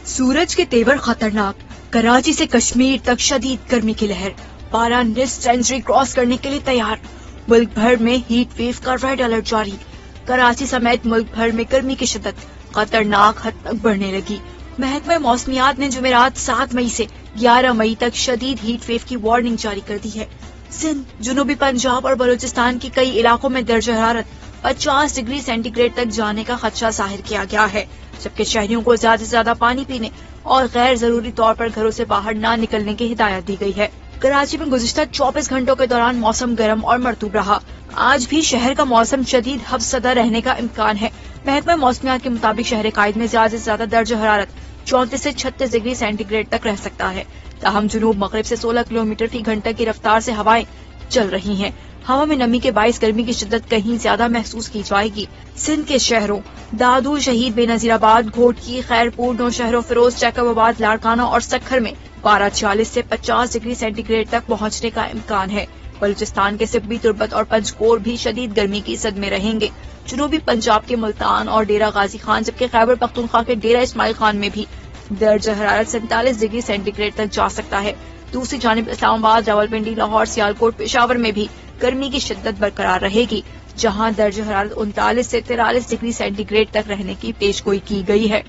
سورج کے تیور خطرناک، کراچی سے کشمیر تک شدید گرمی کی لہر، پارا نصف سینچری کراس کرنے کے لیے تیار، ملک بھر میں ہیٹ ویو کا ریڈ الرٹ جاری، کراچی سمیت ملک بھر میں گرمی کی شدت خطرناک حد تک بڑھنے لگی۔ محکمہ موسمیات نے جمعرات 7 مئی سے 11 مئی تک شدید ہیٹ ویو کی وارننگ جاری کر دی ہے۔ سندھ، جنوبی پنجاب اور بلوچستان کے کئی علاقوں میں درجہ حرارت 50 ڈگری سینٹی گریڈ تک جانے کا خدشہ ظاہر کیا گیا ہے، جبکہ شہریوں کو زیادہ سے زیادہ پانی پینے اور غیر ضروری طور پر گھروں سے باہر نہ نکلنے کی ہدایت دی گئی ہے۔ کراچی میں گزشتہ 24 گھنٹوں کے دوران موسم گرم اور مرطوب رہا۔ آج بھی شہر کا موسم شدید حبس زدہ رہنے کا امکان ہے۔ محکمہ موسمیات کے مطابق شہر قائد میں زیادہ سے زیادہ درجہ حرارت 34 سے 36 ڈگری سینٹی گریڈ تک رہ سکتا ہے، تاہم جنوب مغرب سے 16 کلومیٹر فی گھنٹہ کی رفتار سے ہوائیں چل رہی ہیں۔ ہوا میں نمی کے باعث گرمی کی شدت کہیں زیادہ محسوس کی جائے گی۔ سندھ کے شہروں دادو، شہید بے نظیر آباد، گھوٹکی، خیرپور، نوشہروں، فیروز، جیکب آباد، لاڑکانہ اور سکھر میں پارا 40 سے 50 ڈگری سینٹی گریڈ تک پہنچنے کا امکان ہے۔ بلوچستان کے سبی، تربت اور پنجکور بھی شدید گرمی کی زد میں رہیں گے۔ جنوبی پنجاب کے ملتان اور ڈیرہ غازی خان، جبکہ خیبر پختونخوا کے ڈیرہ اسماعیل خان میں بھی درجہ حرارت 47 ڈگری سینٹی گریڈ تک جا سکتا ہے۔ دوسری جانب اسلام آباد، راولپنڈی، لاہور، سیالکوٹ، پشاور میں بھی گرمی کی شدت برقرار رہے گی، جہاں درجہ حرارت 39 سے 43 ڈگری سینٹی گریڈ تک رہنے کی پیشگوئی کی گئی ہے۔